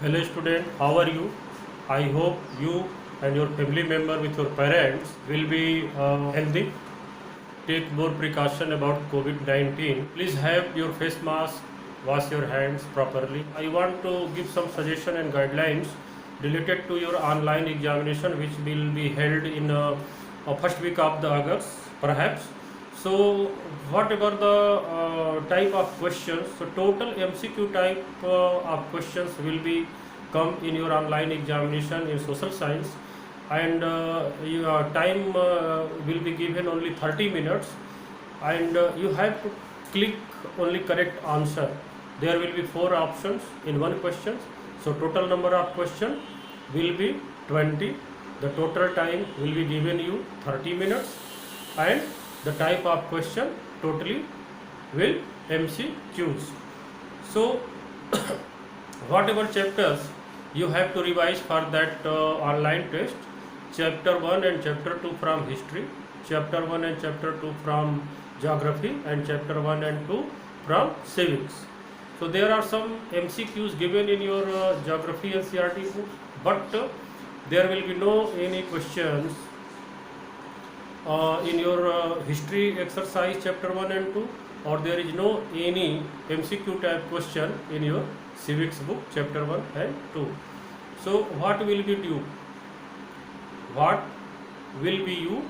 Hello student, how are you? I hope you and your family member with your parents will be healthy. Take more precaution about COVID-19. Please have your face mask, wash your hands properly. I want to give some suggestion and guidelines related to your online examination which will be held in first week of the August perhaps. So whatever the type of questions, so total MCQ type of questions will be come in your online examination in social science, and your time will be given only 30 minutes, and you have to click only correct answer. There will be 4 options in one question, so total number of question will be 20. The total time will be given you 30 minutes, and the type of question totally will MCQs. So whatever chapters you have to revise for that online test, chapter 1 and chapter 2 from history, chapter 1 and chapter 2 from geography, and chapter 1 and 2 from civics. So there are some MCQs given in your geography and CRT book, but there will be no any questions in your history exercise chapter 1 and 2, or there is no any MCQ type question in your civics book chapter 1 and 2. So what will be do? What will be you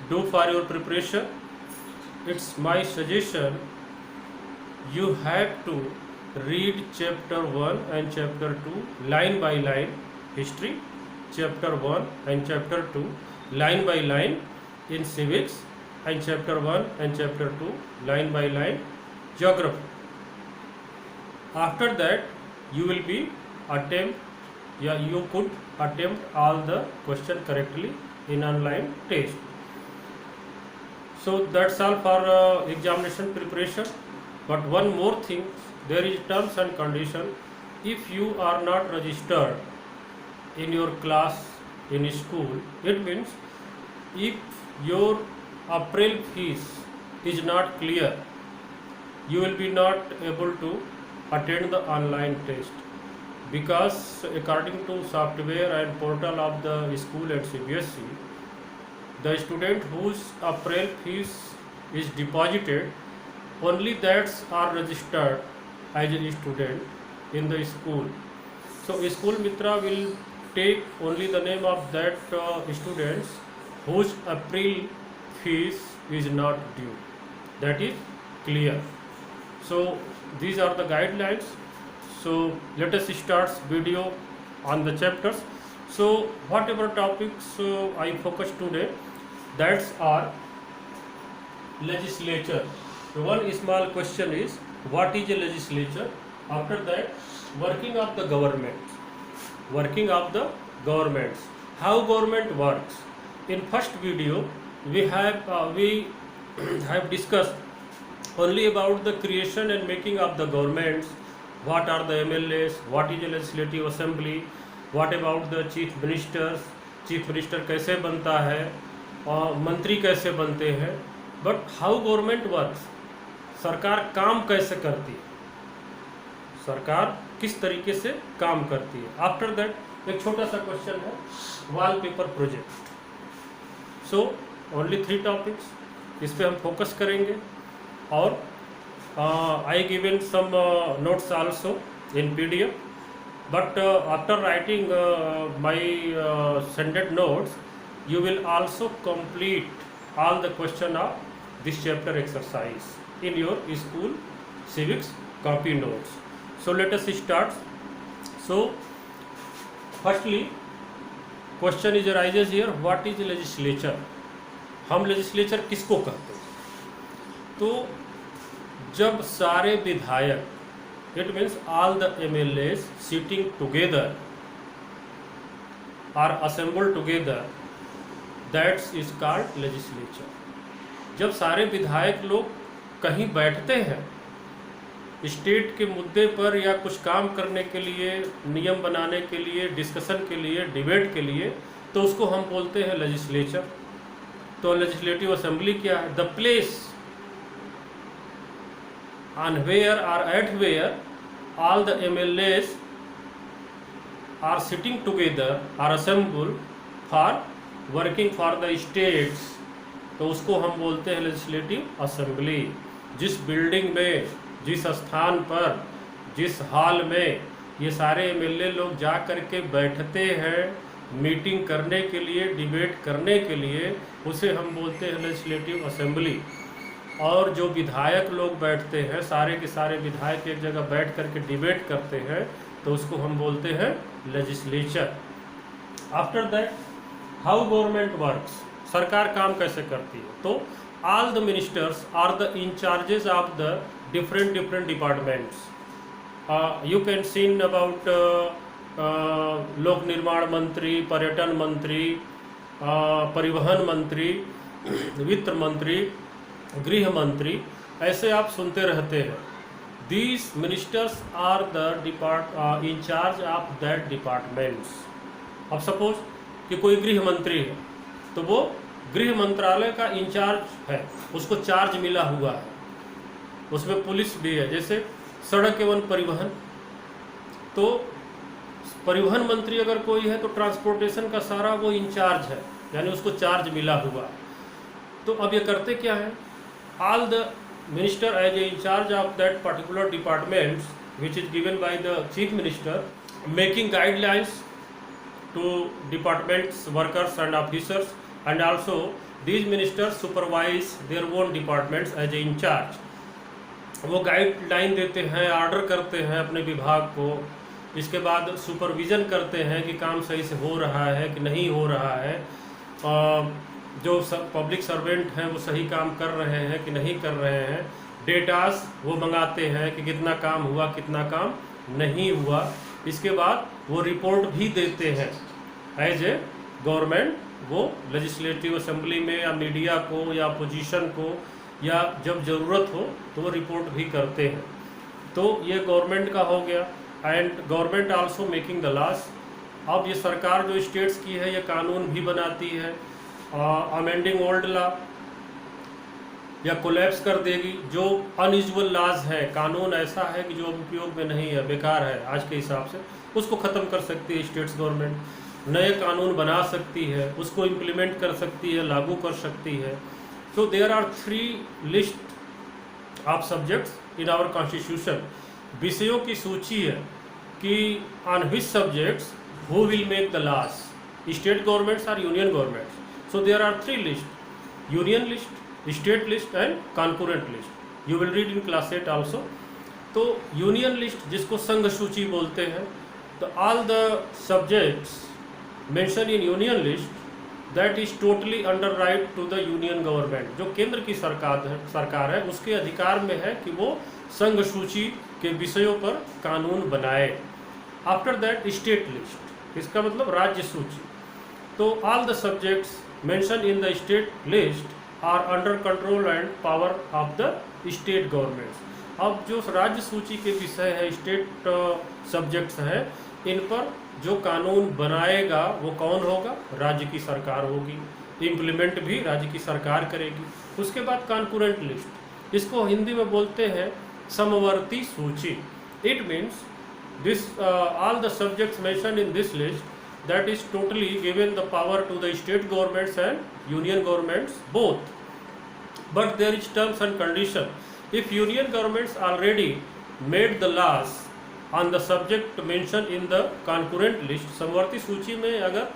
do for your preparation? It's my suggestion, you have to read chapter 1 and chapter 2 line by line history, chapter 1 and chapter 2 line by line in civics, and chapter 1 and chapter 2 line by line geography. After that you will be you could attempt all the question correctly in online test. So that's all for examination preparation. But one more thing, there is terms and condition. If you are not registered in your class in school, it means if your April fees is not clear, you will be not able to attend the online test, because according to software and portal of the school at CBSE, the student whose April fees is deposited, only that are registered as a student in the school. So School Mitra will take only the name of that students whose April fees is not due. That is clear. So these are the guidelines. So let us start video on the chapters. So whatever topics I focus today, that's our legislature. The one small question is, what is a legislature? After that, working of the government. Working of the governments. How government works. In first video, we have discussed only about the creation and making of the governments. What are the MLAs? What is a legislative assembly? What about the chief ministers? Chief minister कैसे बनता है और मंत्री कैसे बनते हैं? But how government works? सरकार काम कैसे करती है? सरकार किस तरीके से काम करती है? आफ्टर दैट एक छोटा सा क्वेश्चन है, wallpaper project. So only 3 topics, इस पे हम फोकस करेंगे. और I given some notes also in PDF, but after writing my sended notes, you will also complete all the question of this chapter exercise in your school civics copy notes. So let us start. So firstly, question is arises here, what is legislature? हम legislature किसको कहते हैं? तो जब सारे विधायक, it means all the MLAs sitting together are assembled together, that is called legislature. जब सारे विधायक लोग कहीं बैठते हैं स्टेट के मुद्दे पर या कुछ काम करने के लिए, नियम बनाने के लिए, डिस्कशन के लिए, डिबेट के लिए, तो उसको हम बोलते हैं लेजिस्लेचर. तो लेजिस्लेटिव असेंबली क्या है? The place on where or at where all the MLAs are sitting together, are assembled for working for the states, तो उसको हम बोलते हैं लेजिस्लेटिव असेंबली। जिस बिल्डिंग में, जिस स्थान पर, जिस हॉल में ये सारे एमएलए लोग जा कर के बैठते हैं मीटिंग करने के लिए, डिबेट करने के लिए, उसे हम बोलते हैं लेजिस्लेटिव असेंबली। और जो विधायक लोग बैठते हैं, सारे के सारे विधायक एक जगह बैठ करके डिबेट करते हैं, तो उसको हम बोलते हैं legislature. After that, how government works, सरकार काम कैसे करती है? तो all the ministers are the incharges of the different departments. You can seen about लोक निर्माण मंत्री, पर्यटन मंत्री, परिवहन मंत्री, वित्त मंत्री, गृह मंत्री, ऐसे आप सुनते रहते हैं। These ministers are the in charge of that departments। अब सपोज कि कोई गृह मंत्री है, तो वो गृह मंत्रालय का इंचार्ज है, उसको चार्ज मिला हुआ है, उसमें पुलिस भी है। जैसे सड़क एवं परिवहन, तो परिवहन मंत्री अगर कोई है तो ट्रांसपोर्टेशन का सारा वो इंचार्ज है, यानी उसको चार्ज मिला हुआ है। तो अब ये करते क्या है? All the minister as a incharge of that particular departments which is given by the chief minister, making guidelines to departments workers and officers, and also these ministers supervise their own departments as a incharge. वो guideline देते हैं, order करते हैं अपने विभाग को, इसके बाद सुपरविज़न करते हैं कि काम सही से हो रहा है कि नहीं हो रहा है, जो पब्लिक सर्वेंट हैं वो सही काम कर रहे हैं कि नहीं कर रहे हैं। डेटास वो मंगाते हैं कि कितना काम हुआ, कितना काम नहीं हुआ। इसके बाद वो रिपोर्ट भी देते हैं एज ए गवर्नमेंट, वो लेजिस्लेटिव असेंबली में या मीडिया को या अपोजिशन को, या जब ज़रूरत हो तो वो रिपोर्ट भी करते हैं। तो ये गवर्नमेंट का हो गया। And government also making the laws. अब ये सरकार जो स्टेट्स की है, ये कानून भी बनाती है, अमेंडिंग ओल्ड लॉ, या कोलैप्स कर देगी जो अनयूजुअल लॉज है, कानून ऐसा है कि जो उपयोग में नहीं है, बेकार है आज के हिसाब से, उसको ख़त्म कर सकती है स्टेट्स गवर्नमेंट। नए कानून बना सकती है, उसको इम्प्लीमेंट कर सकती है, लागू कर सकती है। So there are 3 list of subjects in our constitution. विषयों की सूची है कि on which subjects who will make the laws, state governments और union governments. So there are 3 lists: union list, state list and concurrent list. You will read in class 8 also. तो union list जिसको संघ सूची बोलते हैं, तो all the subjects mentioned in union list that is totally under right to the union government। जो केंद्र की सरकार है उसके अधिकार में है कि वो संघ सूची के विषयों पर कानून बनाए। आफ्टर दैट स्टेट लिस्ट, इसका मतलब राज्य सूची। तो all the subjects mentioned in the state list are under control and power of the state governments। अब जो राज्य सूची के विषय है, स्टेट सब्जेक्ट्स हैं, इन पर जो कानून बनाएगा वो कौन होगा? राज्य की सरकार होगी, इम्प्लीमेंट भी राज्य की सरकार करेगी। उसके बाद कॉन्करेंट लिस्ट, इसको हिंदी में बोलते हैं समवर्ती सूची। It means this all the subjects mentioned in this list that is totally given the power to the state governments and union governments both, but there is terms and condition। if union governments already made the laws on the subject mentioned in the concurrent list, समवर्ती सूची में अगर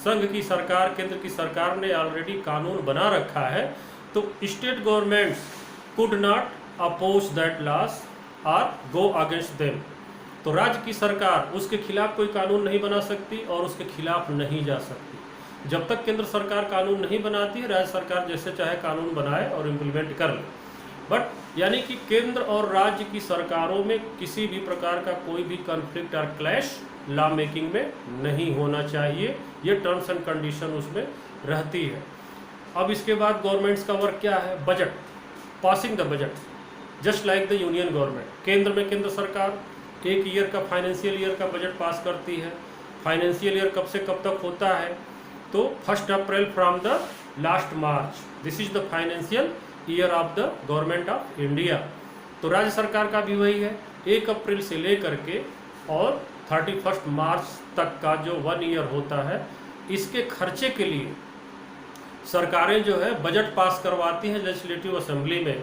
संघ की सरकार, केंद्र की सरकार ने ऑलरेडी कानून बना रखा है, तो state governments could not oppose that laws or go against them। तो राज्य की सरकार उसके खिलाफ कोई कानून नहीं बना सकती और उसके खिलाफ नहीं जा सकती। जब तक केंद्र सरकार कानून नहीं बनाती है, राज्य सरकार जैसे चाहे कानून बनाए और इम्प्लीमेंट कर ले। बट यानी कि केंद्र और राज्य की सरकारों में किसी भी प्रकार का कोई भी कॉन्फ्लिक्ट और क्लैश लॉ मेकिंग में नहीं होना चाहिए। ये टर्म्स एंड कंडीशन उसमें रहती है। अब इसके बाद गवर्नमेंट्स का वर्क क्या है? Budget, passing the budget just like the union government. केंद्र में केंद्र सरकार एक ईयर का, फाइनेंशियल ईयर का बजट पास करती है। फाइनेंशियल ईयर कब से कब तक होता है? तो 1 April from the last March, this is the financial year of the government of India. तो राज्य सरकार का भी वही है, 1 अप्रैल से लेकर के और 31 मार्च तक का जो 1 ईयर होता है, इसके खर्चे के लिए सरकारें जो है बजट पास करवाती हैं लेजिस्लेटिव असेंबली में,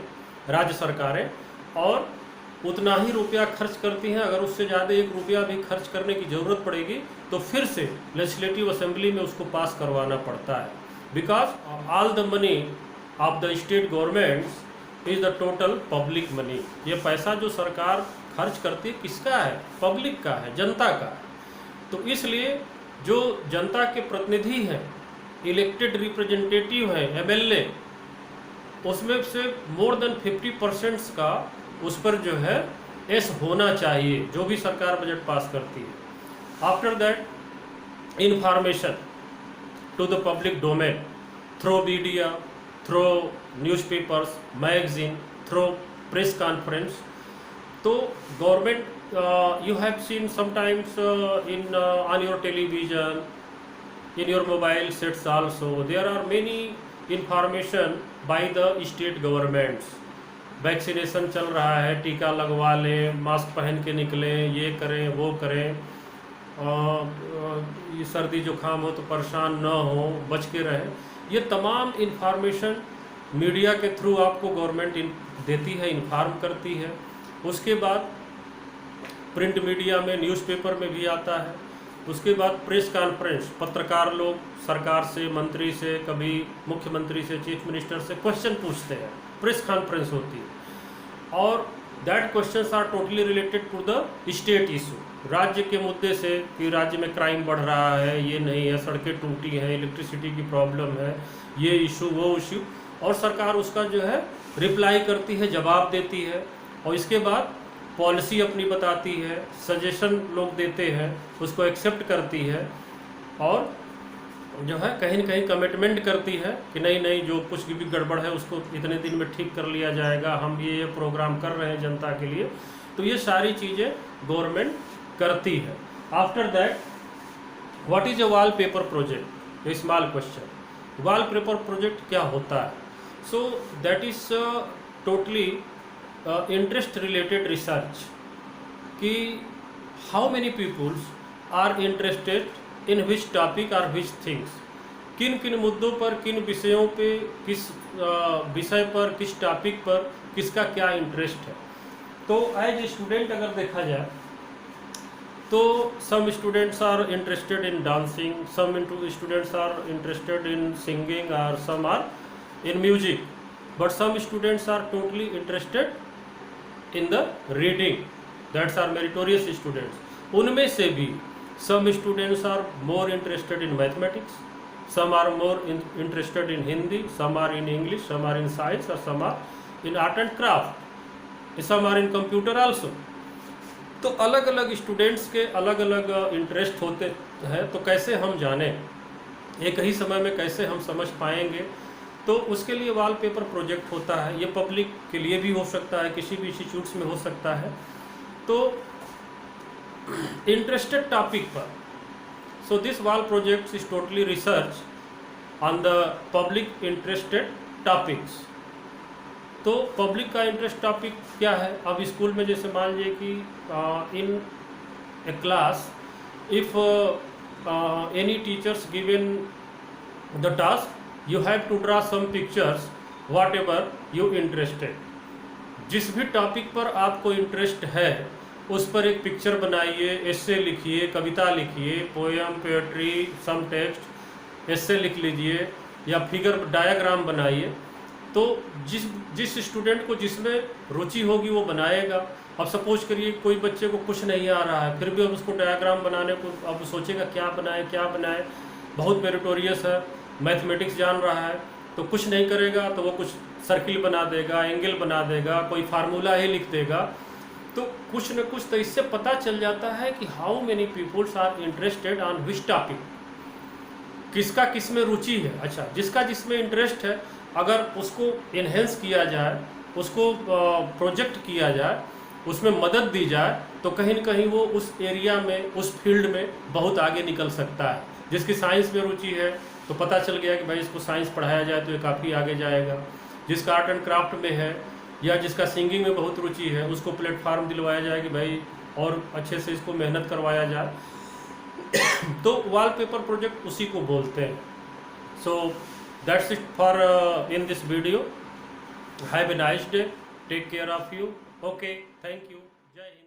राज्य सरकारें, और उतना ही रुपया खर्च करती हैं। अगर उससे ज़्यादा 1 रुपया भी खर्च करने की ज़रूरत पड़ेगी तो फिर से लेजिस्लेटिव असेंबली में उसको पास करवाना पड़ता है। Because all the money of the state governments is the total public money. ये पैसा जो सरकार खर्च करती है किसका है? पब्लिक का है, जनता का है। तो इसलिए जो जनता के प्रतिनिधि हैं, इलेक्टेड रिप्रेजेंटेटिव हैं, MLA, उसमें से मोर देन 50% का उस पर जो है एस होना चाहिए, जो भी सरकार बजट पास करती है। After that information to the public domain through media, through newspapers, magazine, through press conference. तो government, you have seen sometimes in on your television, in your mobile sets also, there are many information by the state governments. Vaccination चल रहा है, टीका लगवा लें, mask पहन के निकलें, ये करें वो करें, ये सर्दी जुकाम हो तो परेशान न हो, बच के रहें। ये तमाम इन्फॉर्मेशन मीडिया के थ्रू आपको गवर्नमेंट देती है, इन्फॉर्म करती है। उसके बाद प्रिंट मीडिया में, न्यूज़पेपर में भी आता है। उसके बाद प्रेस कॉन्फ्रेंस, पत्रकार लोग सरकार से, मंत्री से, कभी मुख्यमंत्री से, चीफ मिनिस्टर से क्वेश्चन पूछते हैं, प्रेस कॉन्फ्रेंस होती है। और that questions are totally related to the state issue, राज्य के मुद्दे से, कि राज्य में क्राइम बढ़ रहा है, ये नहीं है, सड़कें टूटी हैं, इलेक्ट्रिसिटी की प्रॉब्लम है, ये इशू वो इशू, और सरकार उसका जो है रिप्लाई करती है, जवाब देती है। और इसके बाद पॉलिसी अपनी बताती है, सजेशन लोग देते हैं, उसको एक्सेप्ट करती है, और जो है कहीं न कहीं कमिटमेंट करती है कि नहीं नहीं, जो कुछ भी गड़बड़ है उसको इतने दिन में ठीक कर लिया जाएगा, हम ये प्रोग्राम कर रहे हैं जनता के लिए। तो ये सारी चीज़ें गवर्नमेंट करती है। After that, what is a wall paper project? A small question. Wall paper project क्या होता है? So that is totally interest related research, कि how many peoples are interested in which topic और विच थिंग्स, किन किन मुद्दों पर, किन विषयों पे, किस विषय पर, किस टॉपिक पर किसका क्या इंटरेस्ट है। तो एज ए स्टूडेंट अगर देखा जाए तो some students are interested in dancing, some students are interested in singing, और some are in music, but some students are totally interested in the reading, that's are meritorious students. उनमें से भी some students are more interested in mathematics, some are more interested in Hindi, some are in English, some are in science, और some are in art and craft, some are in computer also. तो अलग अलग students के अलग अलग interest होते हैं। तो कैसे हम जानें, एक ही समय में कैसे हम समझ पाएंगे? तो उसके लिए वॉलपेपर प्रोजेक्ट होता है। ये पब्लिक के लिए भी हो सकता है, किसी भी इंस्टीट्यूट्स में हो सकता है। तो इंटरेस्टेड टॉपिक पर, so this wall project is totally research on the public interested topics. तो पब्लिक का इंटरेस्ट टॉपिक क्या है? अब स्कूल में जैसे मान लीजिए कि in a class, if any teachers given the task, you have to draw some pictures whatever you interested। जिस भी टॉपिक पर आपको इंटरेस्ट है उस पर एक पिक्चर बनाइए, एस्से लिखिए, कविता लिखिए, पोएम, पोएट्री, सम टेक्स्ट, एस्से लिख लीजिए, या फिगर डायग्राम बनाइए। तो जिस स्टूडेंट को जिसमें रुचि होगी वो बनाएगा। अब सपोज करिए कोई बच्चे को कुछ नहीं आ रहा है, फिर भी अब उसको डायग्राम बनाने को, अब सोचेगा क्या बनाए, बहुत मेरिटोरियस है, मैथमेटिक्स जान रहा है, तो कुछ नहीं करेगा तो वो कुछ सर्किल बना देगा, एंगल बना देगा, कोई फार्मूला ही लिख देगा। तो कुछ न कुछ, तो इससे पता चल जाता है कि how many peoples are interested on which topic, किसका किस में रुचि है। अच्छा, जिसका जिसमें इंटरेस्ट है, अगर उसको इन्हेंस किया जाए, उसको प्रोजेक्ट किया जाए, उसमें मदद दी जाए, तो कहीं न कहीं वो उस एरिया में, उस फील्ड में बहुत आगे निकल सकता है। जिसकी साइंस में रुचि है तो पता चल गया कि भाई इसको साइंस पढ़ाया जाए तो ये काफ़ी आगे जाएगा। जिसका आर्ट एंड क्राफ्ट में है, या जिसका सिंगिंग में बहुत रुचि है, उसको प्लेटफार्म दिलवाया जाए कि भाई और अच्छे से इसको मेहनत करवाया जाए, तो वॉलपेपर प्रोजेक्ट उसी को बोलते हैं. So that's it for in this video. Have a nice day. Take care of you. Okay, thank you. जय हिंद.